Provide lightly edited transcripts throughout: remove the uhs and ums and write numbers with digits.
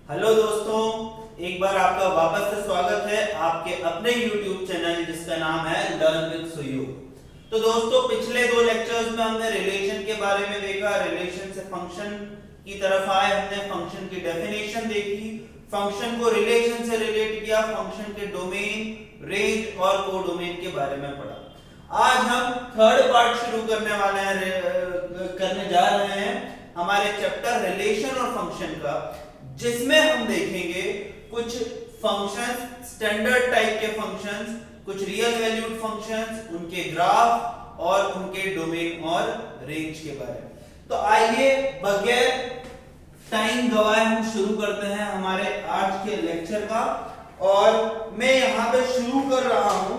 Hello दोस्तों, एक बार आपका वापस से स्वागत है आपके अपने YouTube चैनल जिसका नाम है लर्न विद सुयोग। तो दोस्तों, पिछले दो लेक्चर्स में हमने रिलेशन के बारे में देखा, रिलेशन से फंक्शन की तरफ आए, हमने फंक्शन की डेफिनेशन देखी, फंक्शन को रिलेशन से रिलेट किया, फंक्शन के डोमेन, रेंज और कोडोमेन के बारे में पढ़ा। आज हम थर्ड पार्ट शुरू करने जा रहे हैं हमारे चैप्टर रिलेशन और फंक्शन का, जिसमें हम देखेंगे कुछ फंक्शंस, स्टैंडर्ड टाइप के फंक्शंस, कुछ रियल वैल्यूड फंक्शंस, उनके ग्राफ और उनके डोमेन और रेंज के बारे में। तो आइए बगैर टाइम गवाए हम शुरू करते हैं हमारे आज के लेक्चर का। और मैं यहां पे शुरू कर रहा हूं,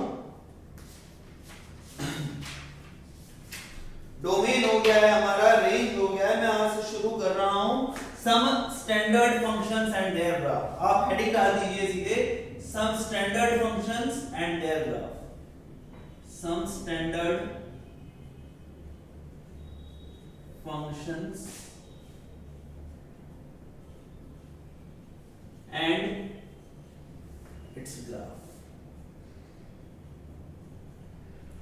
डोमेन हो गया है हमारा, रेंज हो गया है, मैं यहां से शुरू कर रहा हूं some standard functions and their graph. आप हेडिंग डाल दीजिए सीधे, some standard functions and their graph. Some standard functions and its graph.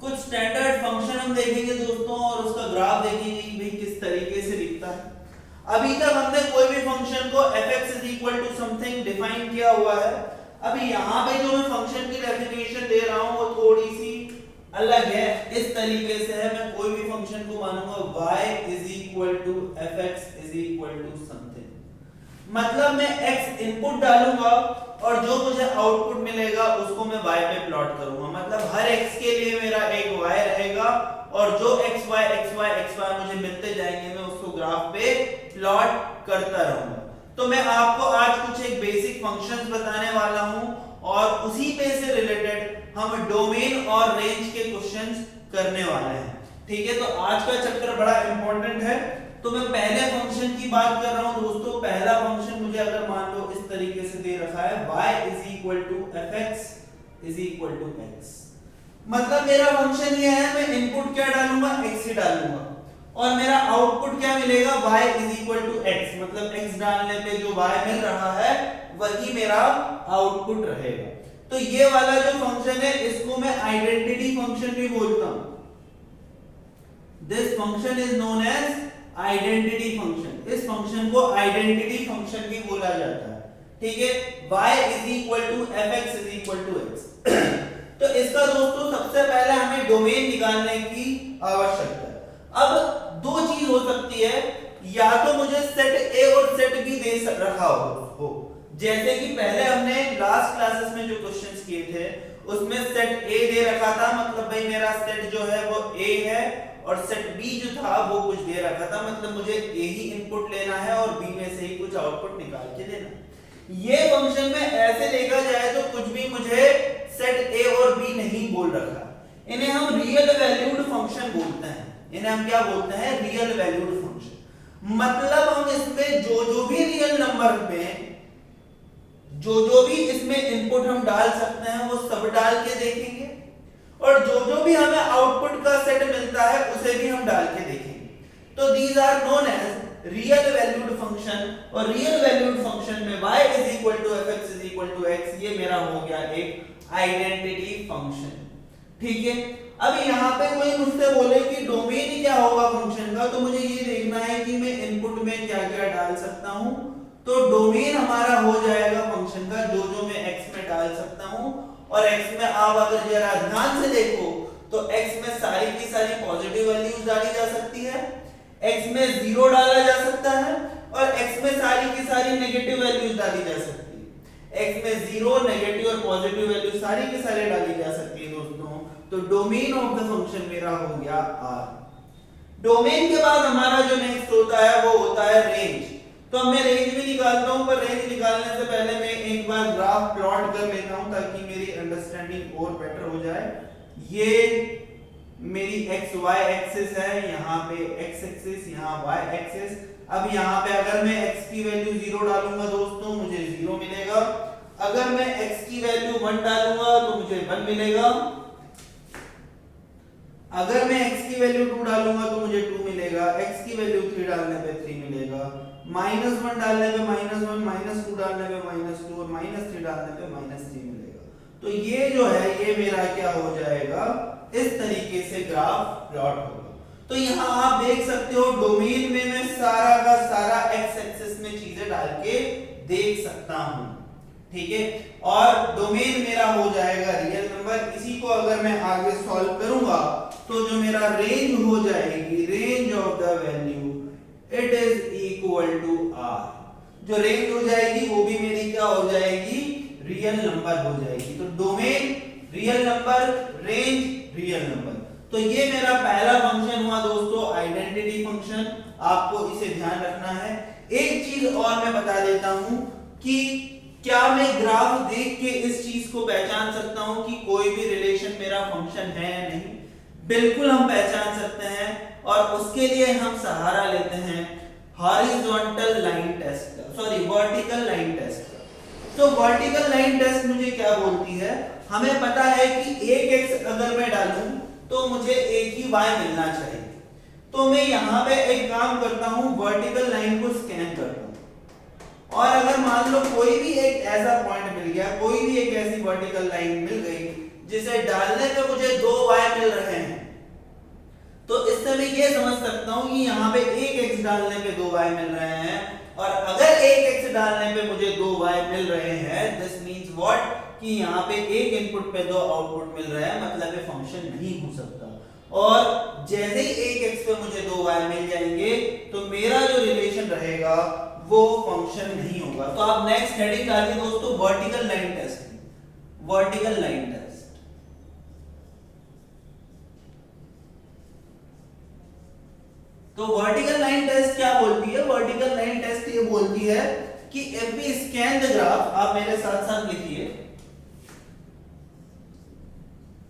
कुछ स्टैंडर्ड फंक्शन हम देखेंगे दोस्तों और उसका ग्राफ देखेंगे कि भाई किस तरीके से दिखता है। अभी तक हमने कोई भी फंक्शन को fx is equal to something define किया हुआ है। अभी यहाँ पे जो मैं फंक्शन की डेफिनेशन दे रहा हूँ वो थोड़ी सी अलग है, इस तरीके से है। मैं कोई भी फंक्शन को मानूंगा y is equal to fx is equal to something, मतलब मैं x इनपुट डालूंगा और जो मुझे आउटपुट मिलेगा उसको मैं y पे प्लॉट करूंगा। मतलब हर x के लिए मेरा एक y रहेगा और जो xy xy xy मुझे मिलते जाएंगे मैं उसको ग्राफ पे प्लॉट करता रहूंगा। तो मैं आपको आज कुछ एक बेसिक फंक्शंस बताने वाला हूं और उसी पे से रिलेटेड हम डोमेन और रेंज के क्वेश्चंस करने वाले हैं। ठीक है, तो आज का चैप्टर बड़ा इंपॉर्टेंट है। तो मैं पहले फंक्शन की बात कर रहा हूं दोस्तों। पहला फंक्शन मुझे अगर मान लो इस तरीके से दे रखा है, y is equal to fx is equal to x, मतलब मेरा फंक्शन ये है, मैं इनपुट क्या डालूंगा, x ही डालूंगा और मेरा आउटपुट क्या मिलेगा, y is equal to x, मतलब x डालने पे जो y मिल रहा है वही मेरा आउटपुट रहेगा। तो ये वाला जो फंक्शन है इसको मैं आइडेंटिटी फंक्शन भी बोलता हूं। This function is known as identity function. इस फंक्शन को आइडेंटिटी फंक्शन भी बोला जाता है। ठीक है, y is equal to fx is equal to x। तो इसका दोस्तों सबसे पहले हमें डोमेन निकालने की आवश्यकता है। अब दो चीज हो सकती है, या तो मुझे सेट A और सेट B दे रखा हो, जैसे कि पहले हमने लास्ट क्लासेस में जो क्वेश्चंस किए थे उसमें सेट A दे रखा था, मतलब भाई मेरा सेट जो है वो A है और सेट B जो था वो कुछ दे रखा था, मतलब मुझे A ही इनपुट लेना है और B में से ही कुछ आउटपुट निकाल के देना। ये फंक्शन में ऐसे देखा जाए तो कुछ भी मुझे सेट A और B नहीं बोल रखा, इन्हें हम रियल वैल्यूड फंक्शन बोलते हैं। इन्हें हम क्या बोलते हैं, रियल वैल्यूड फंक्शन। मतलब हम इसमें जो भी रियल नंबर में जो भी इसमें इनपुट हम डाल सकते हैं वो सब डाल के देखेंगे और जो भी हमें आउटपुट का सेट मिलता है उसे भी हम डाल के देखेंगे। तो these are known as real valued function. और रियल वैल्यूड फंक्शन में y is equal to fx is equal to x, ये मेरा हो गया एक आइडेंटिटी फंक्शन। ठीक है, अब यहाँ पे कोई मुझसे बोले कि डोमेन क्या होगा फंक्शन का, तो मुझे ये देखना है कि मैं इनपुट में क्या क्या डाल सकता हूँ। तो डोमेन हमारा हो जाएगा फंक्शन का जो मैं x में डाल सकता हूँ। और x में आप अगर जरा ध्यान से देखो तो x में सारी की सारी पॉजिटिव वैल्यूज डाली जा सकती है, x में 0 डाला जा सकता है और x में सारी की सारी नेगेटिव वैल्यूज डाली जा सकती है। x में 0, नेगेटिव और पॉजिटिव वैल्यू सारी की सारी डाली जा सकती है दोस्तों। तो डोमेन ऑफ द फंक्शन मेरा हो गया R। डोमेन के बाद हमारा जो नेक्स्ट होता है वो होता है रेंज। तो मैं रेंज भी निकालता हूं, पर रेंज निकालने से पहले मैं एक बार ग्राफ प्लॉट कर लेता हूं ताकि मेरी अंडरस्टैंडिंग और बेटर हो जाए। ये मेरी x y एक्सिस है, यहाँ पे x एक्सिस, यहाँ y एक्सिस। अब यहाँ पे अगर मैं x की वैल्यू 0 डालूंगा दोस्तों मुझे 0 मिलेगा, अगर मैं x की वैल्यू 1 डालूंगा तो मुझे 1 मिलेगा, अगर मैं x की वैल्यू 2 डालूंगा तो मुझे 2 मिलेगा, x की वैल्यू 3 डालने पे 3 मिलेगा, -1 डालने पे -1, -2 डालने पे -2 और -3 डालने पे -3 मिलेगा। तो ये जो है ये मेरा क्या हो जाएगा, इस तरीके से ग्राफ प्लॉट होगा। तो यहाँ आप देख सकते हो डोमेन में मैं सारा का सारा एक्स एक्सिस में चीजें डाल के देख सकता हूं, ठीक है। और डोमेन मेरा हो जाएगा रियल नंबर। इसी को अगर मैं आगे सॉल्व करूंगा तो जो मेरा रेंज हो जाएगी, range of the value it is equal to R. जो रेंज हो जाएगी वो भी मेरी क्या हो जाएगी, रियल नंबर हो जाएगी। तो domain real number, range real number. तो ये मेरा पहला फंक्शन हुआ दोस्तों, आइडेंटिटी फंक्शन। आपको इसे ध्यान रखना है। एक चीज और मैं बता देता हूं कि क्या मैं ग्राफ देख के इस चीज को पहचान सकता हूं कि कोई भी रिलेशन मेरा फंक्शन है या नहीं? बिल्कुल हम पहचान सकते हैं, और उसके लिए हम सहारा लेते हैं हॉरिजॉन्टल लाइन टेस्ट का, सॉरी वर्टिकल लाइन टेस्ट का। तो वर्टिकल लाइन टेस्ट मुझे क्या बोलती है, हमें पता है कि एक एक्स अगर मैं डालूं तो मुझे एक ही y मिलना चाहिए। तो मैं यहां पे एक काम करता हूं, वर्टिकल लाइन को स्कैन करता हूं, और अगर मान लो कोई भी एक ऐसा पॉइंट मिल गया, कोई भी एक ऐसी वर्टिकल लाइन मिल गई जिसे डालने पे मुझे 2y मिल रहे हैं, तो इससे मैं ये समझ सकता हूं कि यहाँ पे एक x डालने पे 2y मिल रहे हैं, और अगर एक x डालने पे मुझे 2y मिल रहे हैं, दिस मींस व्हाट, कि यहाँ पे एक इनपुट पे 2 आउटपुट मिल रहा है, मतलब ये फंक्शन नहीं हो सकता। और जैसे ही एक x पे मुझे 2y मिल जाएंगे तो मेरा जो रिलेशन रहेगा वो फंक्शन नहीं होगा। तो आप नेक्स्ट हेडिंग डालिए दोस्तों, vertical line test, vertical line test. तो वर्टिकल लाइन टेस्ट क्या बोलती है, वर्टिकल लाइन टेस्ट ये बोलती है कि if we scan the graph, आप मेरे साथ साथ लिखिए,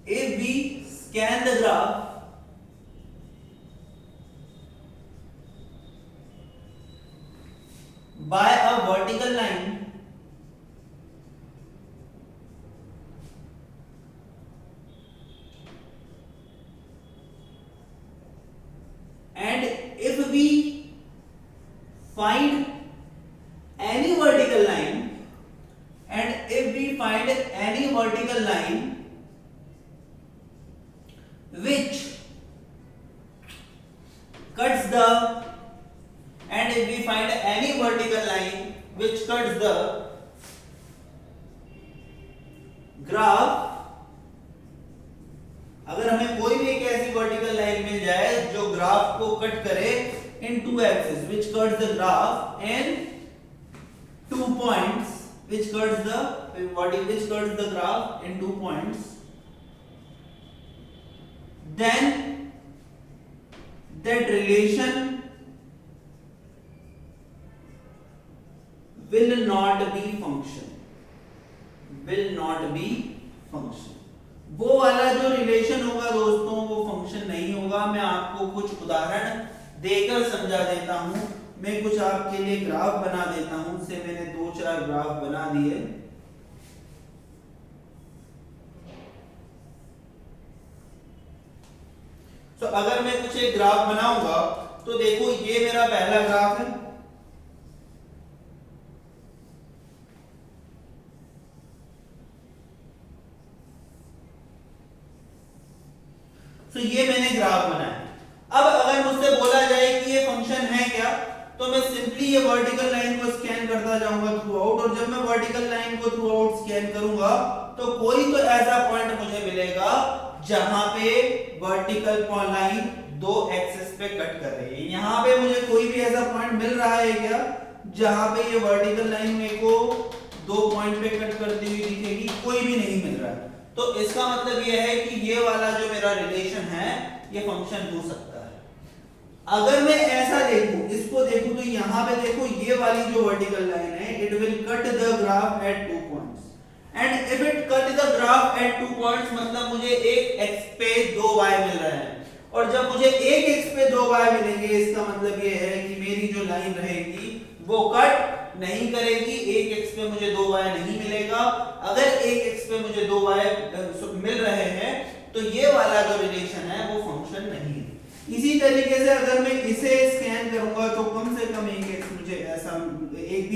if we scan the graph by a vertical line and if we find any vertical line and if we find any vertical line which cuts the, and if we find any vertical line which cuts the graph, अगर हमें कोई भी एक ऐसी vertical line मिल जाए जो graph को cut करे in two axes, which cuts the graph in 2 points, which cuts the graph in 2 points, then that relation will not be function, will not be function। वो वाला जो रिलेशन होगा दोस्तों वो फंक्शन नहीं होगा। मैं आपको कुछ उदाहरण देकर समझा देता हूं। मैं कुछ आपके लिए ग्राफ बना देता हूं। से मैंने 2-4 ग्राफ बना दिए। तो अगर मैं कुछ एक ग्राफ बनाऊंगा तो देखो ये मेरा पहला ग्राफ है, तो ये मैंने ग्राफ बनाया। अब अगर मुझसे बोला जाए कि ये फंक्शन है क्या, तो मैं सिंपली ये वर्टिकल लाइन को स्कैन करता जाऊंगा थ्रू आउट, और जब मैं वर्टिकल लाइन को थ्रू आउट स्कैन करूंगा तो कोई तो ऐसा पॉइंट मुझे मिलेगा जहां पे वर्टिकल लाइन 2 एक्सिस पे कट कर रही है। यहां पे मुझे कोई भी ऐसा पॉइंट मिल रहा है क्या जहां पे ये वर्टिकल लाइन मेरे को 2 पॉइंट पे कट करती हुई दिखेगी? कोई भी नहीं मिल रहा है। तो इसका मतलब ये है कि ये वाला जो मेरा रिलेशन है ये फंक्शन हो सकता है। अगर मैं ऐसा देखूं, इसको देखूं, तो यहां पे देखो ये वाली जो वर्टिकल लाइन है, it will cut the graph at 2 points, and if it cut the graph at 2 points मतलब मुझे एक x पे 2y मिल रहा है, और जब मुझे एक x पे 2y मिलेंगे इसका मतलब ये है कि मेरी जो लाइन रहेगी वो कट नहीं करेगी। एक x पे मुझे 2y नहीं मिलेगा। अगर एक x पे मुझे 2y मिल रहे हैं तो ये वाला जो रिलेशन है वो फंक्शन नहीं है। इसी तरीके से अगर मैं इसे स्कैन करूंगा तो कम से कम एक x मुझे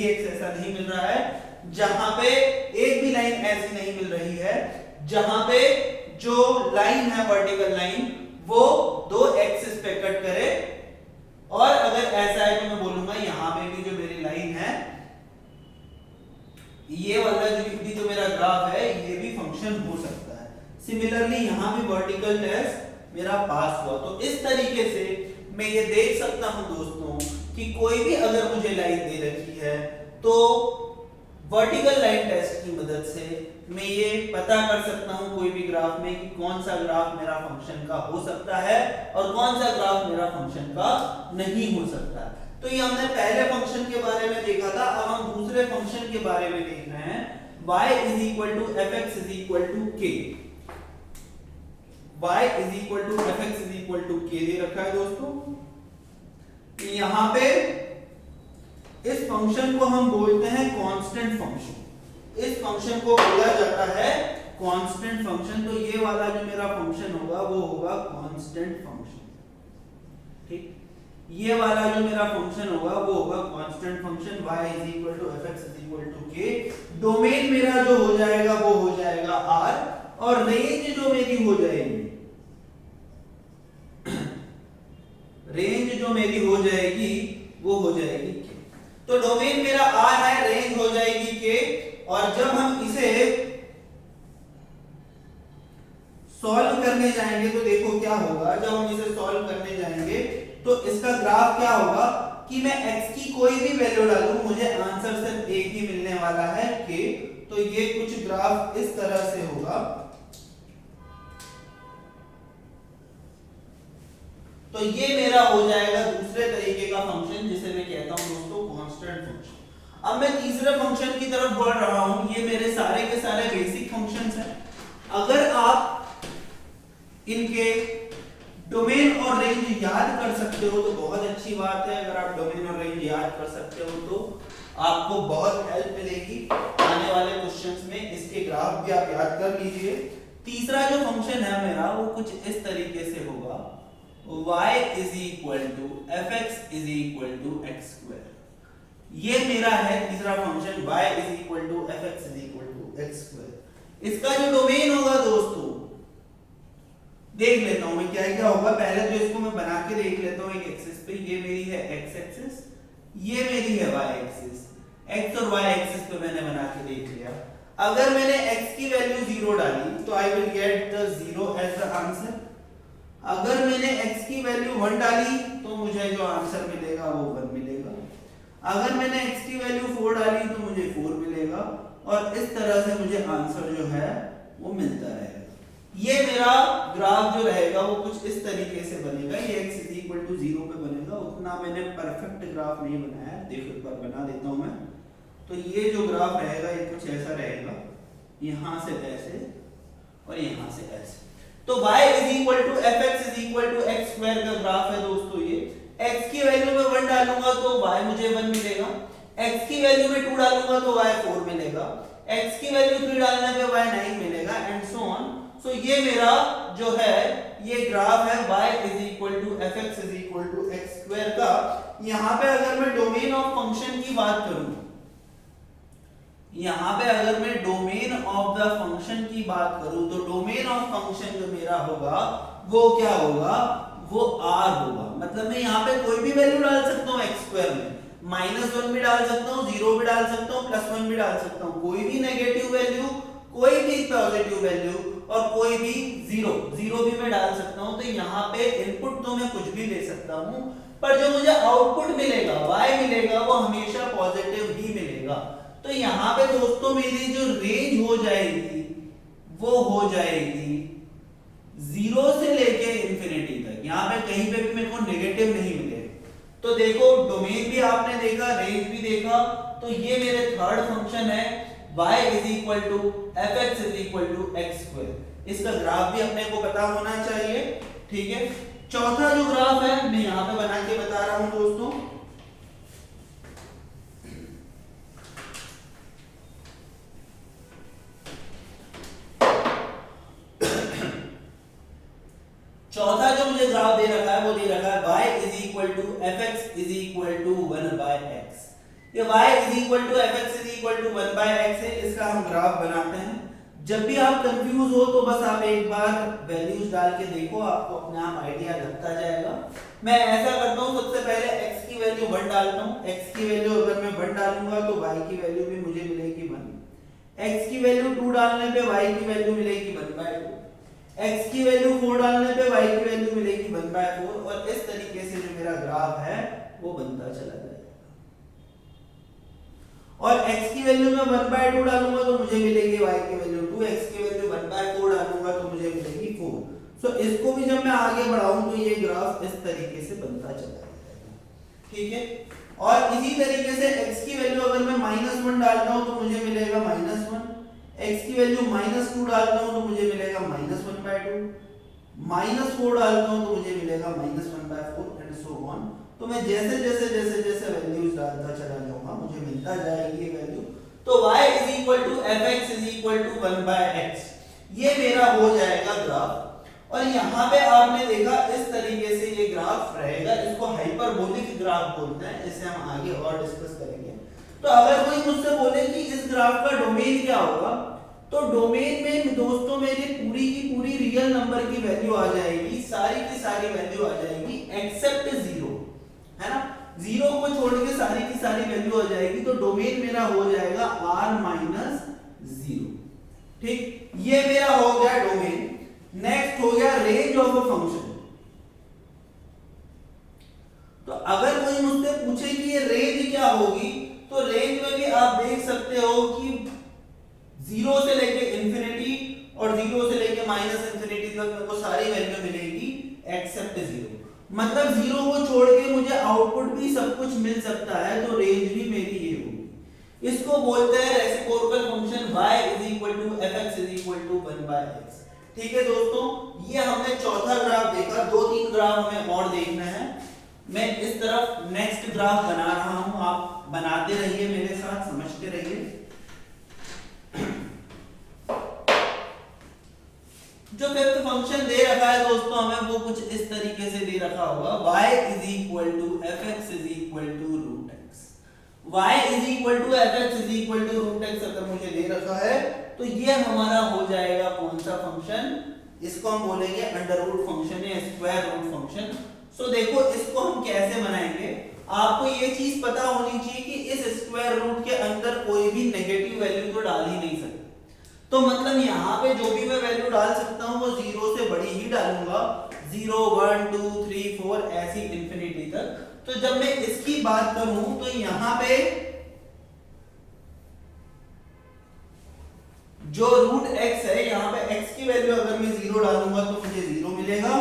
भी एक्स ऐसा नहीं मिल रहा है जहां पे एक भी लाइन ऐसी नहीं मिल रही है जहां पे जो लाइन है वर्टिकल लाइन वो दो एक्सिस पे कट करे। और अगर ऐसा है तो मैं बोलूंगा यहां पे भी जो मेरी लाइन है ये वाला जो मेरा ग्राफ है ये भी फंक्शन हो सकता है। सिमिलरली यहां भी वर्टिकल टेस्ट मेरा पास हुआ। तो इस तरीके से मैं ये देख सकता हूं दोस्तों कि कोई भी अगर मुझे लाइन दे रखी है तो वर्टिकल लाइन टेस्ट की मदद से मैं ये पता कर सकता हूं कोई भी ग्राफ में कि कौन सा ग्राफ मेरा फंक्शन का हो सकता है और कौन सा ग्राफ मेरा फंक्शन का नहीं हो सकता। तो ये हमने पहले फंक्शन के बारे में देखा था। अब हम दूसरे फंक्शन के बारे में देख रहे हैं y is equal to fx is equal to k। y is equal to fx is equal to k दे रखा है दोस्तों। यहां पे इस फंक्शन को हम बोलते हैं कांस्टेंट फंक्शन। इस फंक्शन को बोला जाता है कांस्टेंट फंक्शन। तो ये वाला जो मेरा फंक्शन होगा वो होगा कांस्टेंट फंक्शन। ठीक, ये वाला जो मेरा फंक्शन होगा वो होगा constant function y is equal to fx is equal to k। Domain मेरा जो हो जाएगा वो हो जाएगा r और रेंज जो मेरी हो जाएगी रेंज जो मेरी हो जाएगी वो हो जाएगी k। तो डोमेन मेरा r है, रेंज हो जाएगी k। और जब हम इसे सॉल्व करने जाएंगे तो देखो क्या होगा। जब हम इसे सॉल्व करने जाएंगे तो इसका ग्राफ क्या होगा कि मैं x की कोई भी वैल्यू डालूं मुझे आंसर सिर्फ एक ही मिलने वाला है k। तो ये कुछ ग्राफ इस तरह से होगा। तो ये मेरा हो जाएगा दूसरे तरीके का फंक्शन जिसे मैं कहता हूं दोस्तों कांस्टेंट फंक्शन। अब मैं तीसरे फंक्शन की तरफ बढ़ रहा हूं। ये मेरे सारे के सारे बेसिक फंक्शंस हैं। अगर आप इनके डोमेन और रेंज याद कर सकते हो तो बहुत अच्छी बात है। अगर आप डोमेन और रेंज याद कर सकते हो तो आपको बहुत हेल्प मिलेगी आने वाले क्वेश्चंस में। इसके ग्राफ भी आप याद कर लीजिए। तीसरा जो फंक्शन है मेरा वो कुछ इस तरीके से होगा y is equal to fx is equal to x square। ये मेरा है तीसरा function y is equal to fx is equal to x square। इसका जो डोमेन होगा दोस्तों देख लेता हूं मैं क्या क्या होगा। पहले तो इसको मैं बना के देख लेता हूं एक एक्सिस पे। ये मेरी है x एक्सिस, ये मेरी है y एक्सिस। x और y एक्सिस पे मैंने बना के देख लिया। अगर मैंने x की वैल्यू 0 डाली तो I will get the 0 as the answer. अगर मैंने x की वैल्यू 1 डाली तो मुझे जो आंसर मिलेगा वो 1 मिलेगा। अगर मैंने x की वैल्यू 4 डाली तो मुझे 4 मिलेगा। और इस तरह से मुझे आंसर जो है वो मिलता रहेगा। ये मेरा ग्राफ जो रहेगा वो कुछ इस तरीके से बनेगा। ये x is equal to 0 पे बनेगा। उतना मैंने परफेक्ट ग्राफ नहीं बनाया है, देखो एक बार बना देता हूं मैं। तो ये जो ग्राफ रहेगा ये कुछ ऐसा रहेगा, यहां से ऐसे और यहां से ऐसे। तो y is equal to fx is equal to x square का ग्राफ है दोस्तों। ये x की वैल्यू में 1 डालूंगा तो y मुझे 1 मिलेगा। x की वैल्यू में 2 डालूंगा तो y 4 मिलेगा। x की वैल्यू 3 डालने पे y 9 मिलेगा एंड सो ऑन। सो ये मेरा जो है ये ग्राफ है y is equal to fx is equal to x square का। यहां पे अगर मैं डोमेन ऑफ फंक्शन की बात करूं, यहां पे अगर मैं डोमेन ऑफ द फंक्शन की बात करूं तो डोमेन ऑफ फंक्शन जो मेरा होगा वो क्या होगा, वो r होगा। मतलब मैं यहां पे कोई भी वैल्यू डाल सकता हूं x स्क्वायर में। -1 भी डाल सकता हूं, 0 भी डाल सकता हूं, +1 भी डाल सकता हूं। कोई भी नेगेटिव वैल्यू, कोई भी पॉजिटिव वैल्यू और कोई भी 0 भी मैं डाल सकता हूं। तो यहां पे इनपुट तो मैं कुछ भी ले सकता हूं पर जो मुझे आउटपुट मिलेगा y मिलेगा वो हमेशा पॉजिटिव ही मिलेगा। तो यहां पे दोस्तों मेरी जो रेंज हो जाएगी वो हो जाएगी 0 से लेके इंफिनिटी तक। यहां पे कहीं पे भी मेरे को नेगेटिव नहीं मिलेगा। तो देखो डोमेन भी आपने देखा, रेंज भी देखा। तो ये मेरे थर्ड फंक्शन है y is equal to fx is equal to x square। इसका ग्राफ भी अपने को पता होना चाहिए, ठीक है। चौथा जो ग्राफ है मैं यहां पे बना के बता रहा हूं दोस्तों। चौथा जो मुझे ग्राफ दे रखा है वो दे रखा है y is equal to fx is equal to 1 by x। ये y is equal to fx is equal to 1/x है, इसका हम ग्राफ बनाते हैं। जब भी आप कंफ्यूज हो तो बस आप एक बार वैल्यूज डाल के देखो, आपको अपने आप आइडिया लगता जाएगा। मैं ऐसा करता हूँ, सबसे पहले x की वैल्यू 1 डालता हूँ। x की वैल्यू अगर मैं 1 डालूंगा तो y की वैल्यू भी मुझे मिलेगी 1। x की वैल्यू 2 डालने पे y की वैल्यू मिलेगी 1/2। x की वैल्यू 4 डालने पे y की वैल्यू मिलेगी 1/4, और इस तरीके से जो मेरा ग्राफ है वो बनता चला जाएगा। और x की वैल्यू में 1/2 डालूंगा तो मुझे मिलेगी y की वैल्यू 2, x की वैल्यू 1/4 डालूंगा तो मुझे मिलेगी 4। सो इसको भी जब मैं आगे बढ़ाऊं तो ये ग्राफ इस तरीके से बनता चला जाएगा, ठीक है। और इसी तरीके से x की वैल्यू अगर मैं -1 डालता हूं तो मुझे मिलेगा -1, x की वैल्यू -2 डालता हूं तो मुझे मिलेगा -1/2, -4 डालता हूं तो मुझे मिलेगा -1/4 एंड सो ऑन। तो मैं जैसे जैसे जैसे जैसे वैल्यूज डालता चला जाऊंगा मुझे मिलता जाएगी ये वैल्यू। तो y is equal to fx is equal to 1/x, ये मेरा हो जाएगा ग्राफ। और यहाँ पे आपने देखा इस तरीके से ये ग्राफ रहेगा, इसको हाइपरबोलिक ग्राफ बोलते हैं, इसे हम आगे और डिस्कस करेंगे। तो अगर कोई मुझसे बोले कि इस ग्राफ का डोमेन क्या होगा, तो डोमेन में दोस्तों मेरी पूरी की पूरी रियल नंबर की वैल्यू आ जाएगी, सारी की सारी वैल्यू आ जाएगी एक्सेप्ट 0, है ना। 0 को छोड़ के सारी की सारी वैल्यू आ जाएगी, तो डोमेन मेरा हो जाएगा r-0, ठीक। ये मेरा हो गया डोमेन। नेक्स्ट हो गया रेंज ऑफ अ फंक्शन। तो अगर कोई मुझसे पूछे कि ये रेंज क्या होगी, तो रेंज में भी आप देख सकते हो कि 0 से लेके इंफिनिटी और 0 से लेके -इंफिनिटी तक मेरे को सारी वैल्यू मिलेगी एक्सेप्ट 0। मतलब 0 को छोड़ के मुझे आउटपुट भी सब कुछ मिल सकता है, तो रेंज भी मेरी ये होगी। इसको बोलते हैं reciprocal function y is equal to fx is equal to 1/x, ठीक है दोस्तों। ये हमने चौथा ग्राफ देखा, 2-3 ग्राफ हमें और देखना है। मैं इस तरफ नेक्स्ट ग्राफ बना रहा हूं, आप बनाते रहिए मेरे साथ, समझते रहिए। जो फिफ्थ फंक्शन दे रखा है दोस्तों हमें, वो कुछ इस तरीके से दे रखा होगा, y is equal to fx is equal to √x। y is equal to fx is equal to √x अगर मुझे दे रखा है तो ये हमारा हो जाएगा कौन सा फंक्शन, इसको हम बोलेंगे अंडर रूट फंक्शन या स्क्वायर रूट फंक्शन। सो देखो इसको हम कैसे बनाएंगे, आपको ये चीज पता होनी चाहिए कि इस स्क्वायर रूट के अंदर कोई भी नेगेटिव वैल्यू तो डाल ही नहीं सकते। तो मतलब यहाँ पे जो भी मैं वैल्यू डाल सकता हूँ वो 0 से बड़ी ही डालूंगा, 0 1 2 3 4 ऐसी इंफिनिटी तक। तो जब मैं इसकी बात करूं तो यहाँ पे जो √x है, यहाँ पे x की वैल्यू अगर मैं 0 डालूंगा तो मुझे 0 मिलेगा,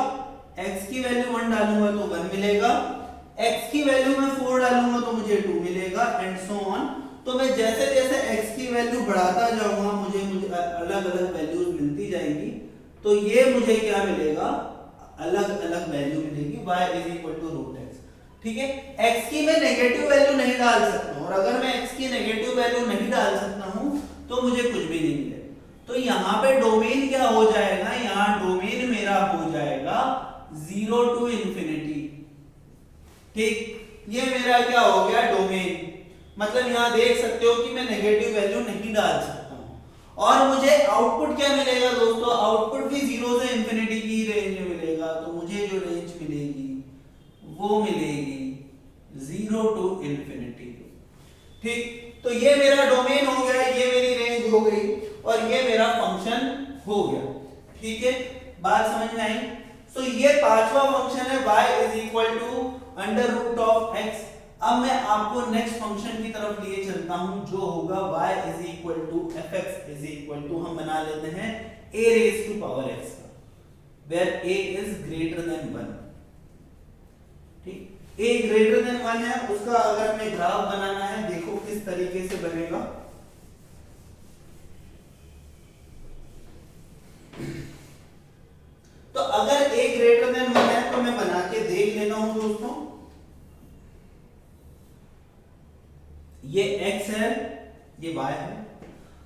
x की वैल्यू 1 डालूंगा तो 1 मिलेगा, x की वैल्यू मैं 4 डालूंगा तो मुझे 2 मिलेगा एंड सो ऑन। तो मैं जैसे जैसे x की वैल्यू बढ़ाता जाऊंगा मुझे अलग अलग वैल्यूज मिलती जाएंगी। तो ये मुझे क्या मिलेगा, अलग अलग वैल्यू मिलेगी y is equal to √x, ठीक है। x की मैं नेगेटिव वैल्यू नहीं डाल सकता हूं, और अगर मैं x की नेगेटिव वैल्यू नहीं डाल सकता हूं तो मुझे कुछ भी नहीं मिलेगा। तो यहाँ पे डोमेन क्या हो जाएगा, यहाँ डोमेन मेरा हो जाएगा 0 टू इंफिनिटी, ठीक। ये मेरा क्या हो गया डोमेन। मतलब यहाँ देख सकते हो कि मैं नेगेटिव वैल्यू नहीं डाल सकता हूँ। और मुझे आउटपुट क्या मिलेगा दोस्तों, आउटपुट भी 0 से इंफिनिटी की रेंज में मिलेगा। तो मुझे जो रेंज मिलेगी वो मिलेगी 0 टू इंफिनिटी, ठीक। तो ये मेरा डोमेन हो गया, ये मेरी रेंज हो गई और ये मेरा फंक्शन हो गया, ठीक है। बात समझ में आई। सो ये पांचवा फंक्शन है y is equal to under root of x। अब मैं आपको नेक्स्ट फंक्शन की तरफ लिए चलता हूं जो होगा y is equal to fx is equal to, हम बना लेते हैं a raise to power x का, where a is greater than 1, ठीक। a ग्रेटर देन 1 है, उसका अगर हमें ग्राफ बनाना है देखो किस तरीके से बनेगा। तो अगर a ग्रेटर देन 1 है तो मैं बना के देख लेता हूं दोस्तों। ये x है, ये y है।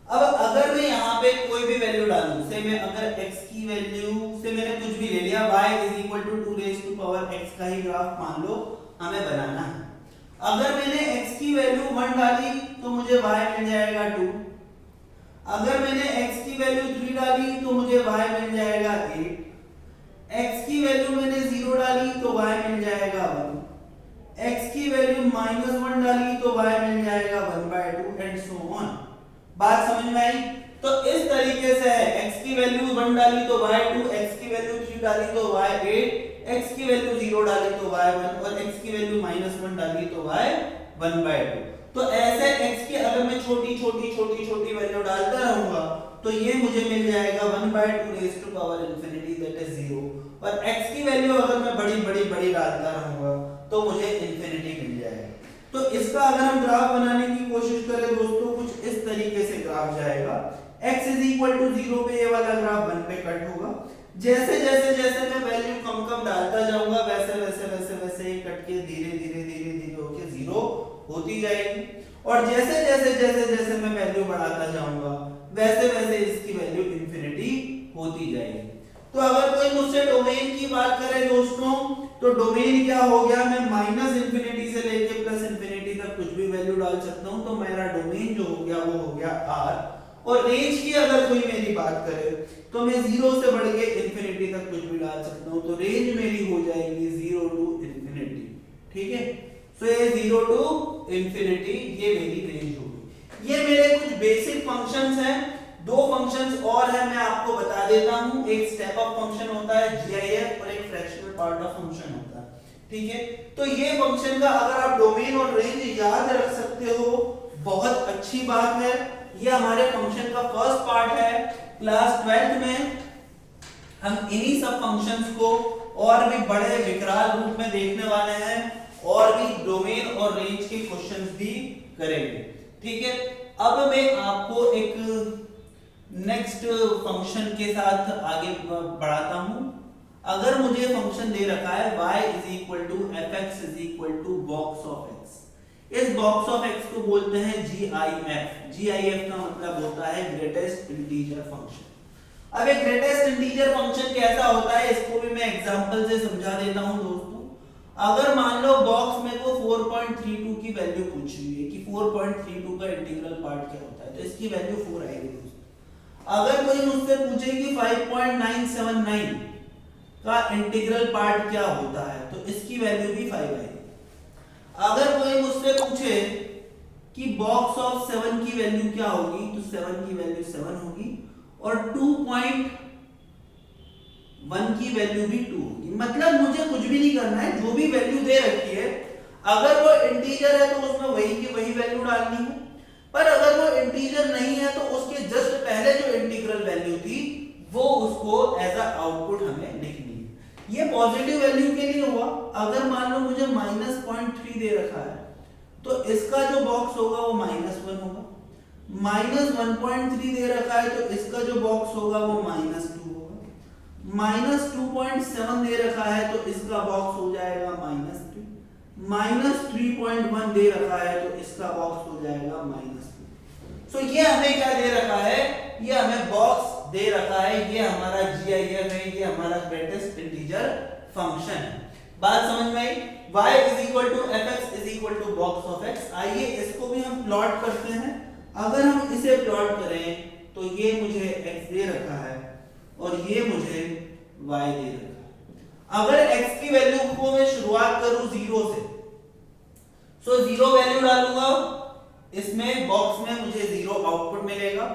अब अगर मैं यहाँ पे कोई भी वैल्यू डालूं, से मैं अगर x की वैल्यू से मैंने कुछ भी ले लिया, y is equal to 2 raise to power x का ही ग्राफ मान लो हमें बनाना है। अगर मैंने x की वैल्यू वैल्यू 1 डाली तो मुझे y मिल जाएगा 2। अगर मैंने x की वैल्यू 3 डाली तो मुझे y मिल जाएगा 8। x की वैल्यू मैंने 0 डाली तो y मिल जाएगा 1। x की वैल्यू -1 डाली तो y मिल जाएगा 1/2 एंड सो ऑन। बात समझ में आई? तो इस तरीके से है, x की वैल्यू 1 डाली तो y 2, x की वैल्यू 3 डाली तो y 8, x की वैल्यू 0 डाली तो y 1 और x की वैल्यू -1 डाली तो y 1/2। तो ऐसे x की अगर मैं छोटी वैल्यू डालता रहूंगा तो ये मुझे मिल जाएगा 1/2 raise to power infinity that is 0। और x की वैल्यू अगर मैं बड़ी डालता रहूंगा तो मुझे इंफिनिटी मिल जाएगा। तो इसका अगर हम ग्राफ बनाने की कोशिश करें दोस्तों, कुछ इस तरीके से ग्राफ जाएगा। x = 0 पे ये वाला ग्राफ 1 पे कट होगा। जैसे मैं वैल्यू कम डालता जाऊंगा वैसे ये कट के धीरे होके 0 होती जाएगी। और जैसे मैं वैल्यू बढ़ाता जाऊंगा वैसे इसकी वैल्यू इंफिनिटी होती जाएगी। तो अगर कोई मुझसे डोमेन की बात करे दोस्तों, तो डोमेन क्या हो गया, मैं -इंफिनिटी से लेके +इंफिनिटी तक कुछ भी वैल्यू डाल सकता हूं। तो मेरा डोमेन जो हो गया वो हो गया R। और रेंज की अगर कोई मेरी बात करे तो मैं 0 से बढ़ के इंफिनिटी तक कुछ भी डाल सकता हूं। तो रेंज मेरी हो जाएगी 0 टू इंफिनिटी। ठीक है, सो ये 0 टू इंफिनिटी ये मेरी रेंज होगी। ये मेरे कुछ बेसिक फंक्शंस हैं। दो फंक्शंस और है, मैं आपको बता देता हूं। एक स्टेप अप फंक्शन होता है GIF और एक फ्रैक्शनल पार्ट ऑफ फंक्शन होता है। ठीक है, तो ये फंक्शन का अगर आप डोमेन और रेंज याद रख सकते हो बहुत अच्छी बात है। ये हमारे फंक्शन का फर्स्ट पार्ट है। क्लास 12th में हम इन्हीं सब फंक्शंस को और भी बड़े विकराल रूप में देखने वाले हैं और भी डोमेन और रेंज के क्वेश्चंस भी करेंगे। ठीक है, अब मैं आपको एक नेक्स्ट फंक्शन के साथ आगे बढ़ाता हूं। अगर मुझे फंक्शन दे रखा है y = fx = box of x, इस बॉक्स ऑफ x को बोलते हैं GIF। GIF का मतलब होता है ग्रेटेस्ट इंटीजर फंक्शन। अब एक ग्रेटेस्ट इंटीजर फंक्शन कैसा होता है इसको भी मैं एग्जांपल से समझा देता हूं दोस्तों। अगर मान लो बॉक्स में को 4.32 की वैल्यू पूछी हुई है कि 4.32 का इंटीग्रल पार्ट क्या होता है, तो इसकी वैल्यू 4 आएगी दोस्तों। अगर कोई मुझसे पूछे कि 5.979 का इंटीग्रल पार्ट क्या होता है तो इसकी वैल्यू भी 5 आएगी। अगर कोई मुझसे पूछे कि बॉक्स ऑफ 7 की वैल्यू क्या होगी तो 7 की वैल्यू 7 होगी और 2.1 की वैल्यू भी 2 होगी। मतलब मुझे कुछ भी नहीं करना है, जो भी वैल्यू दे रखी है अगर वो इंटीजर है तो उसमें वही की वही वैल्यू डालनी है। पर अगर वो इंटीजर नहीं है तो उसके जस्ट पहले जो इंटीग्रल वैल्यू थी वो उसको एज अ आउटपुट हमें लिखनी है। ये पॉजिटिव वैल्यू के लिए हुआ। अगर मान लो मुझे -0.3 दे रखा है तो इसका जो बॉक्स होगा वो -1 होगा। -1.3 दे रखा है तो इसका जो बॉक्स होगा वो -2 होगा। -2.7 दे रखा है तो इसका बॉक्स हो जाएगा -3। -3.1 दे रखा है तो इसका बॉक्स हो जाएगा -2। सो ये हमें क्या दे रखा है, ये हमें बॉक्स दे रखा है। ये हमारा GIF है, ये हमारा ग्रेटेस्ट इंटीजर फंक्शन है। बात समझ में आई? y = fx = box of x। आइए इसको भी हम प्लॉट करते हैं। अगर हम इसे प्लॉट करें तो ये मुझे x दे रखा है और ये मुझे y दे रखा है। अगर x की वैल्यू को मैं शुरुआत करूं 0 से, सो 0 वैल्यू डालूंगा इसमें बॉक्स में मुझे 0 आउटपुट मिलेगा।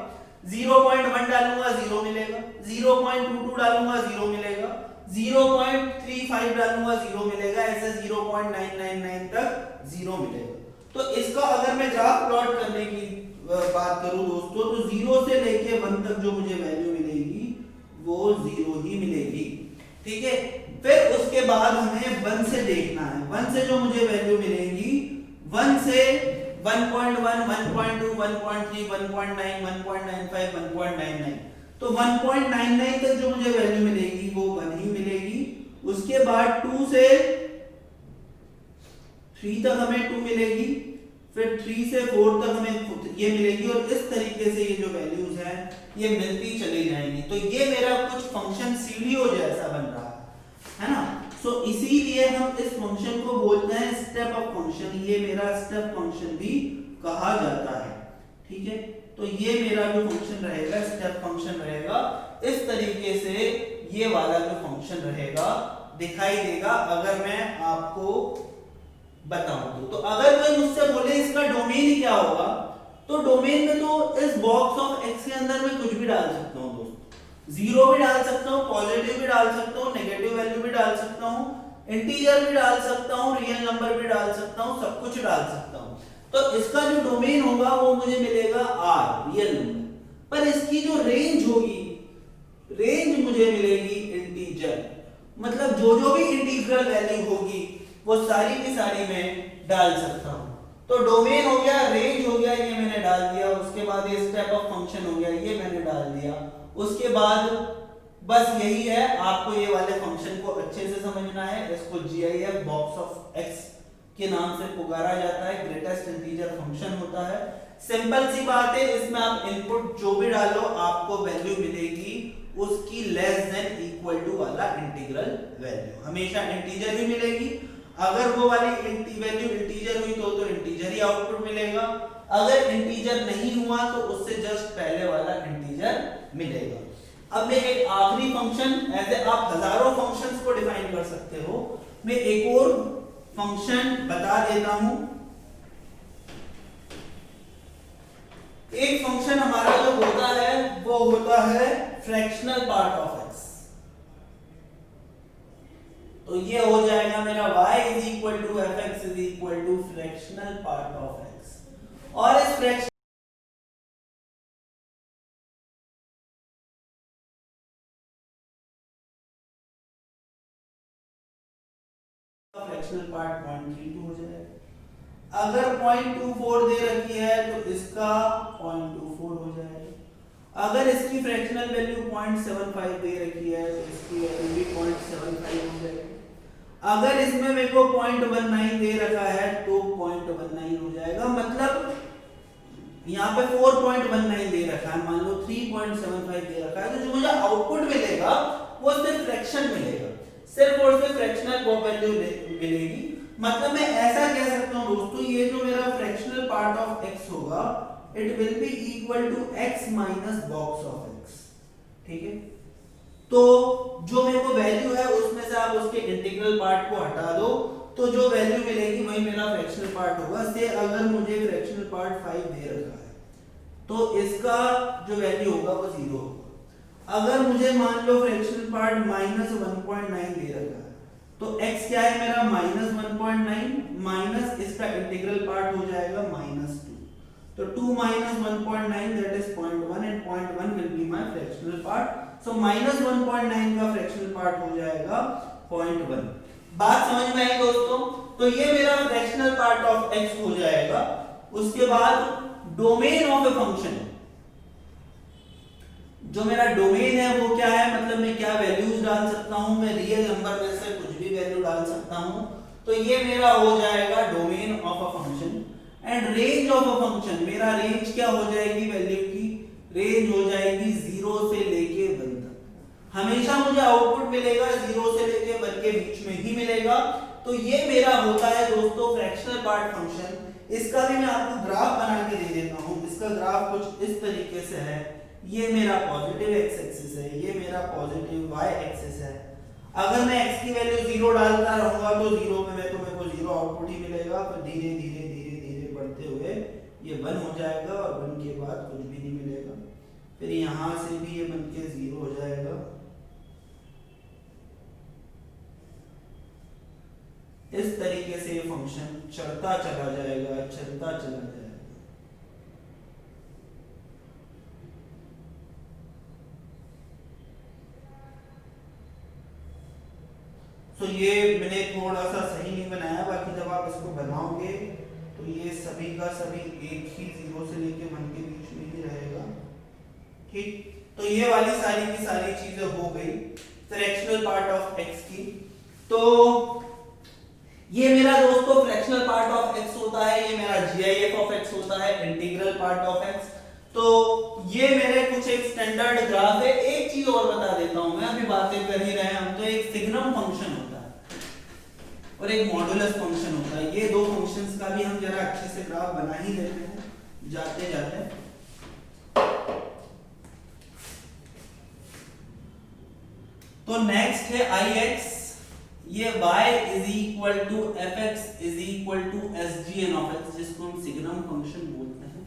0.1 डालूंगा 0 मिलेगा। 0.22 डालूंगा 0 मिलेगा। 0.35 डालूंगा 0 मिलेगा। ऐसे 0.999 तक 0 मिलेगा। तो इसका अगर मैं ग्राफ प्लॉट करने की बात करूं दोस्तों तो 0 से लेके 1 तक जो मुझे वैल्यू मिलेगी वो 0 ही मिलेगी। ठीक है, फिर उसके बाद हमें 1 से देखना है। 1 से जो मुझे वैल्यू मिलेगी 1 से 1.1, 1.2, 1.3, 1.9, 1.95, 1.99। तो 1.99 तक जो मुझे वैल्यू मिलेगी वो 1 ही मिलेगी। उसके बाद 2 से 3 तक हमें 2 मिलेगी। फिर 3 से 4 तक हमें ये मिलेगी और इस तरीके से ये जो वैल्यूज हैं ये मिलती चली जाएंगी। तो ये मेरा कुछ फंक्शन सीडीओ जैसा बन रहा है ना। सो इसीलिए हम इस फंक्शन को बोलते हैं स्टेप अप फंक्शन। ये मेरा स्टेप फंक्शन भी कहा जाता है। ठीक है, तो ये मेरा जो फंक्शन रहेगा स्टेप फंक्शन रहेगा, इस तरीके से ये वाला जो फंक्शन रहेगा दिखाई देगा अगर मैं आपको बताऊं तो अगर कोई मुझसे बोले इसका डोमेन क्या होगा, तो डोमेन में तो इस बॉक्स ऑफ एक्स के अंदर मैं कुछ भी डाल सकता हूं दोस्तों, जीरो भी डाल सकता हूं, पॉजिटिव भी डाल सकता हूं, नेगेटिव वैल्यू भी डाल सकता हूं, इंटीजर भी डाल सकता हूं, रियल नंबर भी डाल सकता हूं, सब कुछ डाल सकता हूं। तो इसका जो डोमेन होगा वो मुझे मिलेगा आर, रियल नंबर, पर इसकी जो रेंज होगी, रेंज मुझे मिलेगी इंटीजर, मतलब जो भी इंटीग्रल वैल्यू होगी वो सारी की सारी मैं डाल सकता हूं। तो डोमेन हो गया, रेंज हो गया, ये मैंने डाल दिया, उसके बाद ये स्टेप ऑफ फंक्शन हो गया, ये मैंने डाल दिया, उसके बाद बस यही है, आपको ये वाले फंक्शन को अच्छे से समझना है। इसको GIF बॉक्स ऑफ एक्स के नाम से पुकारा जाता है, ग्रेटेस्ट इंटीजर फंक्शन होता है। सिंपल सी बात है, इसमें आप इनपुट जो भी डालो आपको वैल्यू मिलेगी उसकी लेस देन इक्वल टू वाला इंटीग्रल वैल्यू, हमेशा इंटीजर ही मिलेगी। अगर वो वाली वैल्यू इंटीजर हुई तो इंटीजर ही आउटपुट मिलेगा, अगर इंटीजर नहीं हुआ तो उससे जस्ट पहले वाला इंटीजर मिलेगा। अब मैं एक आखिरी फंक्शन, ऐसे आप हजारों फंक्शंस को डिफाइन कर सकते हो, मैं एक और फंक्शन बता देता हूं। एक फंक्शन हमारा जो होता है वो होता है फ्रैक्शनल पार्ट ऑफ एक्स। तो ये हो जाएगा मेरा y is equal to F X is equal to fractional part of X, और इस फ्रैक्शनल पार्ट 0.32 हो जाएगा। अगर 0.24 दे रखी है तो इसका 0.24 हो जाएगा। अगर इसकी फ्रैक्शनल वैल्यू 0.75 दे रखी है तो इसकी वैल्यू भी 0.75 हो जाएगी। अगर इसमें मेरे को 0.19 दे रखा है तो 0.19 हो जाएगा, मतलब यहाँ पे 4.19 दे रखा है, मान लो 3.75 दे रखा है, तो जो मुझे आउटपुट मिलेगा वो सिर्फ फ्रैक्शन मिलेगा, सिर्फ और सिर्फ फ्रैक्शनल वैल्यू मिलेगी। मतलब मैं ऐसा कह सकता हूँ दोस्तों, ये जो मेरा फ्रैक्शनल पार्ट ऑफ x होगा it will be equal to x minus box of x। ठीक है, तो जो मेरे को वैल्यू है उसमें से आप उसके इंटीग्रल पार्ट को हटा दो तो जो वैल्यू मिलेगी वही मेरा फ्रैक्शनल पार्ट होगा। से अगर मुझे फ्रैक्शनल पार्ट 5 दे रखा है तो इसका जो वैल्यू होगा वो 0 होगा। अगर मुझे मान लो फ्रैक्शनल पार्ट माइनस 1.9 दे रखा है तो x क्या है मेरा माइनस 1.9 माइनस इसका इंटीग्रल पार्ट हो जाएगा माइनस 2, तो 2 minus 1.9 that is 0.1 and 0.1 will be my fractional part. So minus 1.9 का फ्रैक्शनल पार्ट हो जाएगा 0.1। बात समझ में आई दोस्तों? तो ये मेरा फ्रैक्शनल पार्ट ऑफ x हो जाएगा। उसके बाद डोमेन ऑफ ए फंक्शन, जो मेरा डोमेन है वो क्या है, मतलब मैं क्या वैल्यूज डाल सकता हूं, मैं रियल नंबर में से कुछ भी वैल्यू डाल सकता हूं, तो ये मेरा हो जाएगा domain of a function. And range of a function, मेरा रेंज क्या हो जाएगी, वैल्यू की रेंज हो जाएगी 0 से लेके 1 तक। हमेशा मुझे आउटपुट मिलेगा 0 से लेके 1 के बीच में ही मिलेगा। तो ये मेरा होता है दोस्तों फ्रैक्शनल पार्ट फंक्शन। इसका भी मैं आपको ग्राफ बना के दे देता हूं। इसका ग्राफ कुछ इस तरीके से है, ये मेरा पॉजिटिव x एक्सिस है, ये मेरा पॉजिटिव y एक्सिस है। अगर मैं x की वैल्यू 0 डालता रहूंगा तो 0 पे मैं तो मेरे को 0 आउटपुट ही मिलेगा, फिर धीरे धीरे धीरे धीरे बढ़ते हुए ये 1 हो जाएगा और 1 के बाद कुछ भी नहीं मिलेगा, फिर यहां से भी ये बन के 0 हो जाएगा। इस तरीके से ये फंक्शन चढ़ता चला जाएगा, चलता चला जाएगा। तो ये मैंने थोड़ा सा सही नहीं बनाया, बाकी जब आप इसको बनाओगे तो ये सभी का सभी एक ही 0 से लेके 1 के बीच में ही रहेगा। ठीक, तो ये वाली सारी की सारी चीजें हो गई फ्रैक्शनल पार्ट ऑफ x की। तो ये मेरा दोस्तों फ्रैक्शनल पार्ट ऑफ x होता है, ये मेरा GIF ऑफ x होता है, इंटीग्रल पार्ट ऑफ x। तो ये मेरे कुछ एक स्टैंडर्ड ग्राफ है। एक चीज और बता देता हूं मैं, अभी बातें कर ही रहे हैं हम, तो एक सिग्नम फंक्शन होता है। और एक मॉडुलस फंक्शन होता है। ये दो फंक्शंस का भी हम जरा अच्छे से ग्राफ बना ही देते हैं जाते जाते। तो नेक्स्ट है ix, ये y is equal to F X is equal to S G N of X, जिसको हम सिग्नम फंक्शन बोलते हैं।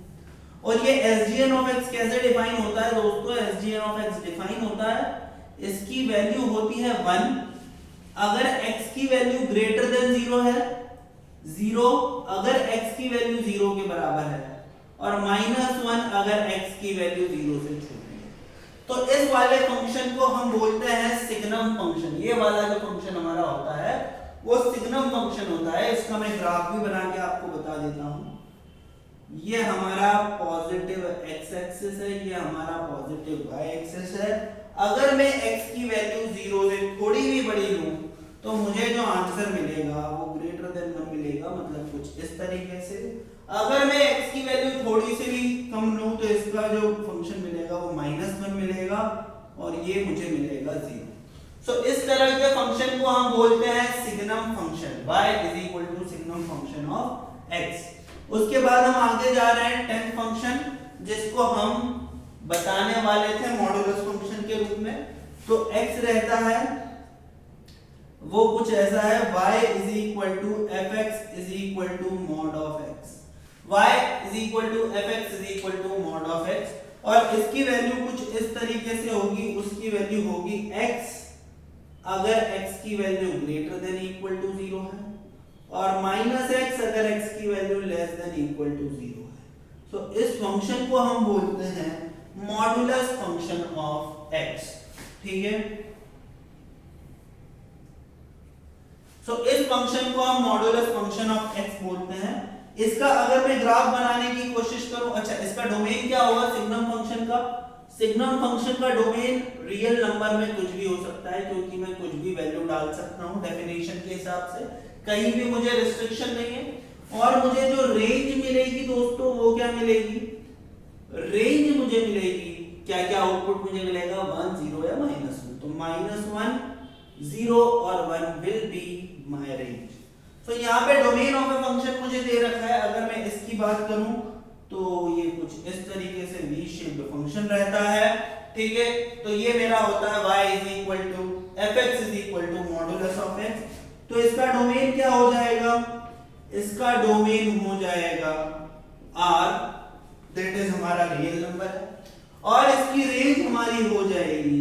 और ये S G N of X कैसे डिफाइन होता है दोस्तों? S G N of X define होता है, इसकी वैल्यू होती है 1 अगर x की वैल्यू ग्रेटर देन 0 है, 0 अगर x की वैल्यू 0 के बराबर है, और -1 अगर x की वैल्यू 0 से छोटी है। तो इस वाले फंक्शन को हम बोलते हैं सिग्नम फंक्शन। ये वाला जो फंक्शन हमारा होता है वो सिग्नम फंक्शन होता है। इसका मैं ग्राफ भी बना के आपको बता देता हूं। ये हमारा पॉजिटिव x एक्सिस है, ये हमारा पॉजिटिव y एक्सिस है। अगर मैं x की वैल्यू 0 से थोड़ी भी बड़ी लूं तो मुझे जो आंसर मिलेगा वो ग्रेटर देन 1 मिलेगा, मतलब कुछ इस तरीके से। अगर मैं x की वैल्यू थोड़ी सी भी कम लूं तो इसका जो फंक्शन मिलेगा वो -1 मिलेगा और ये मुझे मिलेगा 0। सो इस तरह के फंक्शन को हम बोलते हैं signum function. y is equal to signum function of x। उसके बाद हम आगे जा रहे हैं 10th फंक्शन, जिसको हम बताने वाले थे मॉडुलस फंक्शन के रूप में। तो x रहता है वो कुछ ऐसा है, y is equal to F X is equal to mod of x। y is equal to F X is equal to mod of x, और इसकी वैल्यू कुछ इस तरीके से होगी। उसकी वैल्यू होगी x अगर x की value greater than equal to 0 है, और -x अगर x की value less than equal to 0 है। तो इस फंक्शन को हम बोलते हैं मॉडुलस फंक्शन ऑफ x। ठीक है, सो इस फंक्शन को हम मॉडुलस फंक्शन ऑफ x बोलते हैं। इसका अगर मैं ग्राफ बनाने की कोशिश करूं, अच्छा इसका डोमेन क्या होगा सिग्नम फंक्शन का? सिग्नम फंक्शन का डोमेन रियल नंबर में कुछ भी हो सकता है, क्योंकि मैं कुछ भी वैल्यू डाल सकता हूं डेफिनेशन के हिसाब से, कहीं भी मुझे रिस्ट्रिक्शन नहीं है। और मुझे जो रेंज मिलेगी दोस्तों वो क्या मिलेगी? रेंज मुझे मिलेगी, क्या क्या आउटपुट मुझे मिलेगा? 1 0 या -1। तो -1 0 और 1 विल बी माय रेंज। तो यहाँ पे डोमेन ऑफ ए फंक्शन मुझे दे रखा है। अगर मैं इसकी बात करूं तो ये कुछ इस तरीके से वी शेप्ड फंक्शन रहता है। ठीक है, तो ये मेरा होता है y is equal to F X is equal to modulus of x। तो इसका डोमेन क्या हो जाएगा? इसका डोमेन हो जाएगा r, दैट इज हमारा रियल नंबर है, और इसकी रेंज हमारी हो जाएगी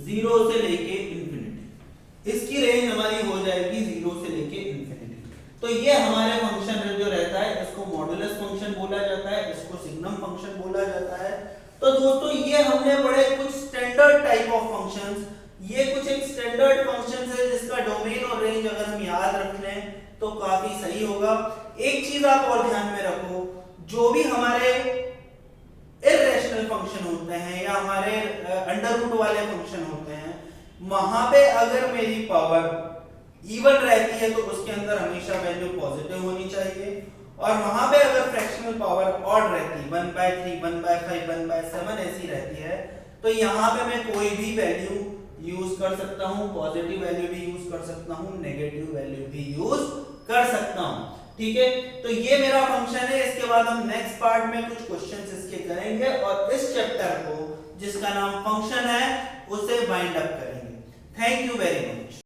0 से लेके इंफिनिटी। इसकी रेंज हमारी हो जाएगी 0 से लेके इंफिनिटी। तो ये हमारे फंक्शन जो रहता है इसको मॉडुलस फंक्शन बोला जाता है, इसको सिग्नम फंक्शन बोला जाता है। तो दोस्तों ये हमने पढ़े कुछ स्टैंडर्ड टाइप ऑफ फंक्शंस। ये कुछ एक स्टैंडर्ड फंक्शंस है जिसका डोमेन और रेंज अगर हम याद रख लें तो काफी सही होगा। एक चीज आप और ध्यान में रखो, जो भी हमारे इर्रेशनल फंक्शन होते हैं या हमारे अंडर रूट वाले फंक्शन होते हैं, वहां पे अगर मेरी पावर इवन रहती है तो उसके अंदर हमेशा वैल्यू पॉजिटिव होनी चाहिए, और वहां पे अगर फ्रैक्शनल पावर ऑड रहती 1/3 1/5 1/7 ऐसी रहती है, तो यहाँ पे मैं कोई भी वैल्यू यूज कर सकता हूँ, पॉजिटिव वैल्यू भी यूज कर सकता हूँ, नेगेटिव वैल्यू भी यूज कर सकता हूँ। ठीक है, तो ये मेरा फंक्शन है। इसके बाद हम नेक्स्ट पार्ट में कुछ क्वेश्चंस इसके करेंगे और इस चैप्टर को जिसका नाम फंक्शन है उसे वाइंड अप करेंगे। Thank you very much.